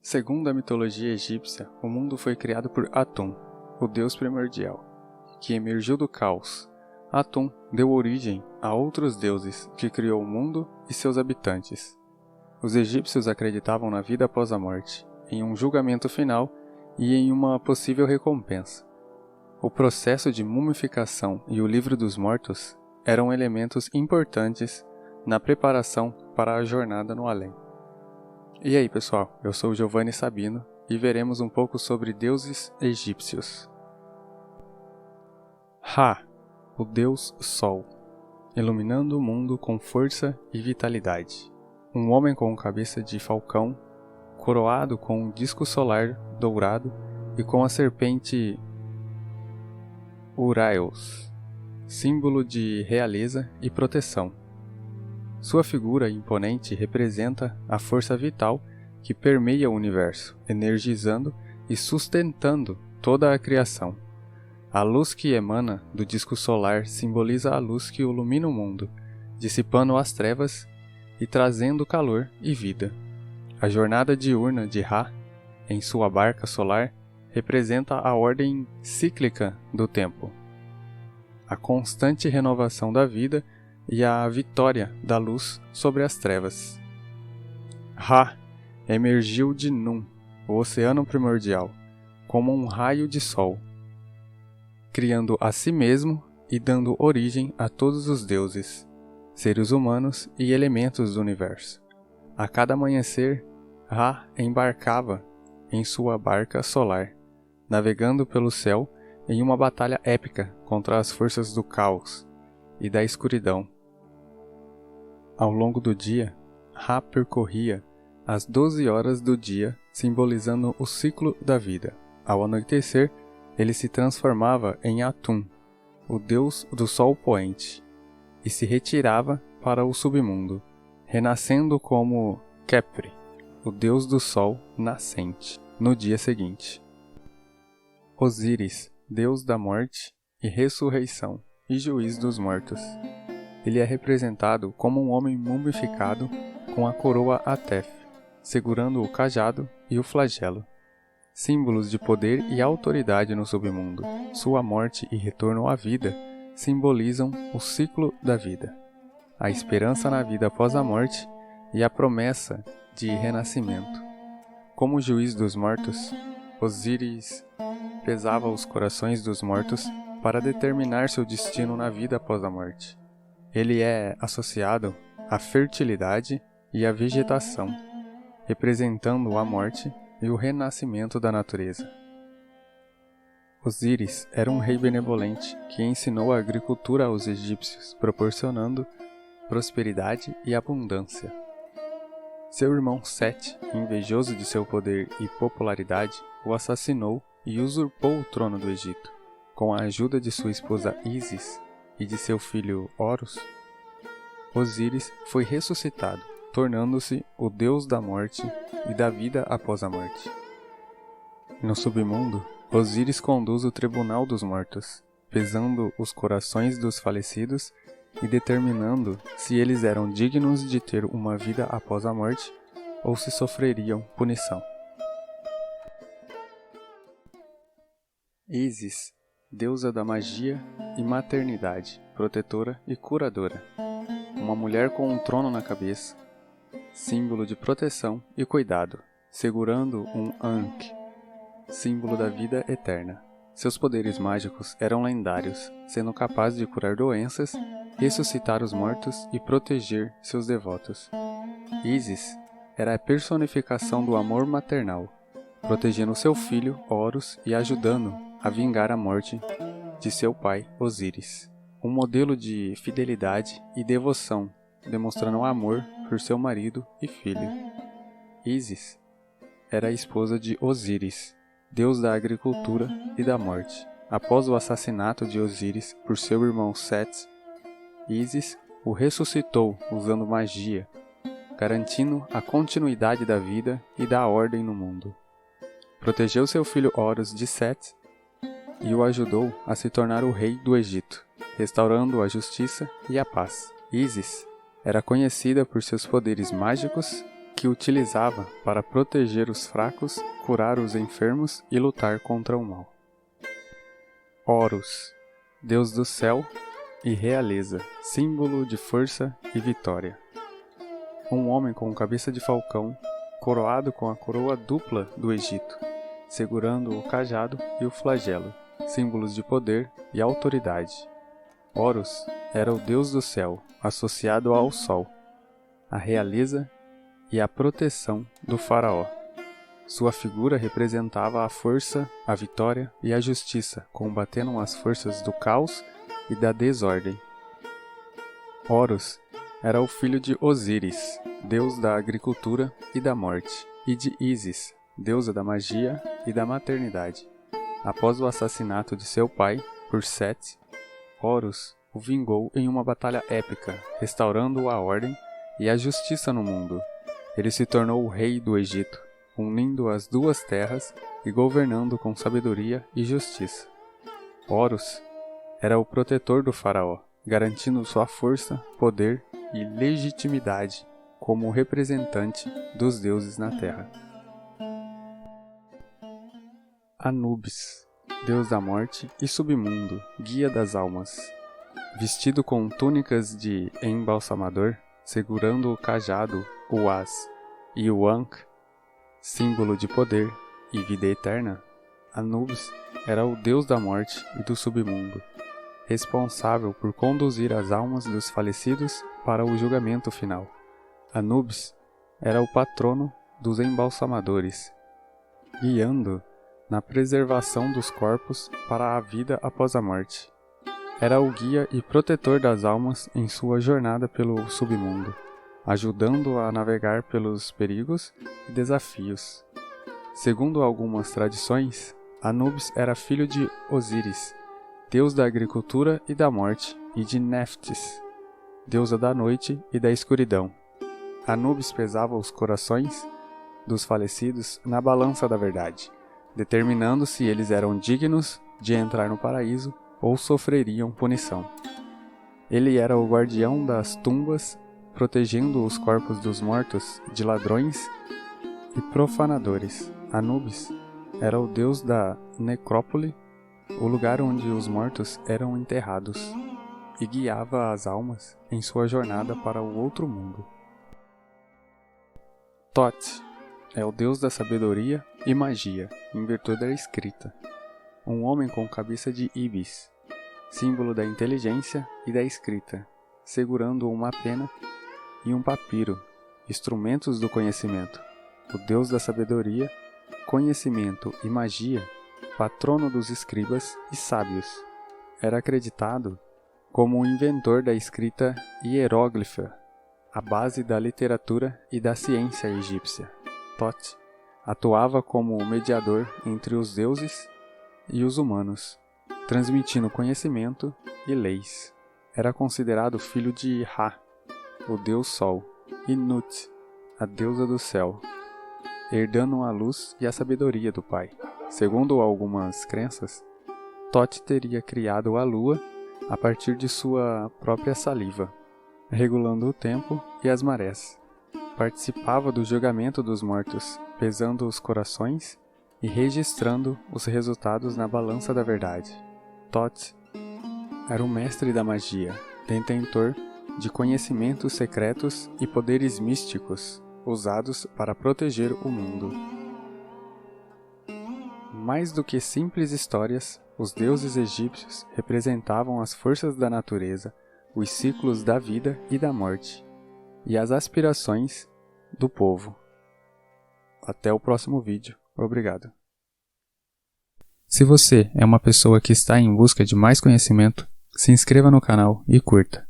Segundo a mitologia egípcia, o mundo foi criado por Atum, o deus primordial, que emergiu do caos. Atum deu origem a outros deuses que criou o mundo e seus habitantes. Os egípcios acreditavam na vida após a morte, em um julgamento final e em uma possível recompensa. O processo de mumificação e o livro dos mortos eram elementos importantes na preparação para a jornada no além. E aí, pessoal, eu sou o Giovanni Sabino e veremos um pouco sobre deuses egípcios. Ra, o deus Sol, iluminando o mundo com força e vitalidade. Um homem com cabeça de falcão, coroado com um disco solar dourado e com a serpente Uraeus, símbolo de realeza e proteção. Sua figura imponente representa a força vital que permeia o universo, energizando e sustentando toda a criação. A luz que emana do disco solar simboliza a luz que ilumina o mundo, dissipando as trevas e trazendo calor e vida. A jornada diurna de Ra, em sua barca solar, representa a ordem cíclica do tempo, a constante renovação da vida e a vitória da luz sobre as trevas. Ra emergiu de Num, o oceano primordial, como um raio de sol, criando a si mesmo e dando origem a todos os deuses, seres humanos e elementos do universo. A cada amanhecer, Ra embarcava em sua barca solar, navegando pelo céu em uma batalha épica contra as forças do caos e da escuridão. Ao longo do dia, Ra percorria as 12 horas do dia, simbolizando o ciclo da vida. Ao anoitecer, ele se transformava em Atum, o deus do sol poente, e se retirava para o submundo, renascendo como Khepri, o deus do sol nascente, no dia seguinte. Osíris, deus da morte e ressurreição e juiz dos mortos. Ele é representado como um homem mumificado com a coroa Atef, segurando o cajado e o flagelo, símbolos de poder e autoridade no submundo. Sua morte e retorno à vida simbolizam o ciclo da vida, a esperança na vida após a morte e a promessa de renascimento. Como juiz dos mortos, Osíris pesava os corações dos mortos para determinar seu destino na vida após a morte. Ele é associado à fertilidade e à vegetação, representando a morte e o renascimento da natureza. Osíris era um rei benevolente que ensinou a agricultura aos egípcios, proporcionando prosperidade e abundância. Seu irmão Sete, invejoso de seu poder e popularidade, o assassinou e usurpou o trono do Egito. Com a ajuda de sua esposa Ísis e de seu filho Horus, Osíris foi ressuscitado, tornando-se o deus da morte e da vida após a morte. No submundo, Osíris conduz o tribunal dos mortos, pesando os corações dos falecidos e determinando se eles eram dignos de ter uma vida após a morte ou se sofreriam punição. Ísis, deusa da magia e maternidade, protetora e curadora. Uma mulher com um trono na cabeça, símbolo de proteção e cuidado, segurando um Ankh, símbolo da vida eterna. Seus poderes mágicos eram lendários, sendo capaz de curar doenças, ressuscitar os mortos e proteger seus devotos. Ísis era a personificação do amor maternal, protegendo seu filho Horus e ajudando a vingar a morte de seu pai Osíris. Um modelo de fidelidade e devoção, demonstrando amor por seu marido e filho. Ísis era a esposa de Osíris, deus da agricultura e da morte. Após o assassinato de Osíris por seu irmão Sete, Ísis o ressuscitou usando magia, garantindo a continuidade da vida e da ordem no mundo. Protegeu seu filho Horus de Sete e o ajudou a se tornar o rei do Egito, restaurando a justiça e a paz. Ísis era conhecida por seus poderes mágicos que utilizava para proteger os fracos, curar os enfermos e lutar contra o mal. Horus, deus do céu e realeza, símbolo de força e vitória. Um homem com cabeça de falcão, coroado com a coroa dupla do Egito, segurando o cajado e o flagelo, símbolos de poder e autoridade. Horus era o deus do céu, associado ao sol, a realeza e a proteção do faraó. Sua figura representava a força, a vitória e a justiça, combatendo as forças do caos e da desordem. Horus era o filho de Osíris, deus da agricultura e da morte, e de Ísis, deusa da magia e da maternidade. Após o assassinato de seu pai, por Sete, Horus o vingou em uma batalha épica, restaurando a ordem e a justiça no mundo. Ele se tornou o rei do Egito, unindo as duas terras e governando com sabedoria e justiça. Horus era o protetor do faraó, garantindo sua força, poder e legitimidade como representante dos deuses na terra. Anubis, deus da morte e submundo, guia das almas. Vestido com túnicas de embalsamador, segurando o cajado, o as, e o ankh, símbolo de poder e vida eterna, Anubis era o deus da morte e do submundo, responsável por conduzir as almas dos falecidos para o julgamento final. Anubis era o patrono dos embalsamadores, guiando na preservação dos corpos para a vida após a morte. Era o guia e protetor das almas em sua jornada pelo submundo, ajudando a navegar pelos perigos e desafios. Segundo algumas tradições, Anubis era filho de Osíris, deus da agricultura e da morte, e de Néftis, deusa da noite e da escuridão. Anubis pesava os corações dos falecidos na balança da verdade, determinando se eles eram dignos de entrar no paraíso ou sofreriam punição. Ele era o guardião das tumbas, protegendo os corpos dos mortos de ladrões e profanadores. Anubis era o deus da necrópole, o lugar onde os mortos eram enterrados, e guiava as almas em sua jornada para o outro mundo. Thoth é o deus da sabedoria e magia, em virtude da escrita. Um homem com cabeça de íbis, símbolo da inteligência e da escrita, segurando uma pena e um papiro, instrumentos do conhecimento. O deus da sabedoria, conhecimento e magia, patrono dos escribas e sábios. Era acreditado como o inventor da escrita hieróglifa, a base da literatura e da ciência egípcia. Thoth atuava como mediador entre os deuses e os humanos, transmitindo conhecimento e leis. Era considerado filho de Ra, o deus Sol, e Nut, a deusa do céu, herdando a luz e a sabedoria do pai. Segundo algumas crenças, Thoth teria criado a lua a partir de sua própria saliva, regulando o tempo e as marés. Participava do julgamento dos mortos, pesando os corações e registrando os resultados na balança da verdade. Thoth era o mestre da magia, detentor de conhecimentos secretos e poderes místicos usados para proteger o mundo. Mais do que simples histórias, os deuses egípcios representavam as forças da natureza, os ciclos da vida e da morte, e as aspirações do povo. Até o próximo vídeo. Obrigado. Se você é uma pessoa que está em busca de mais conhecimento, se inscreva no canal e curta.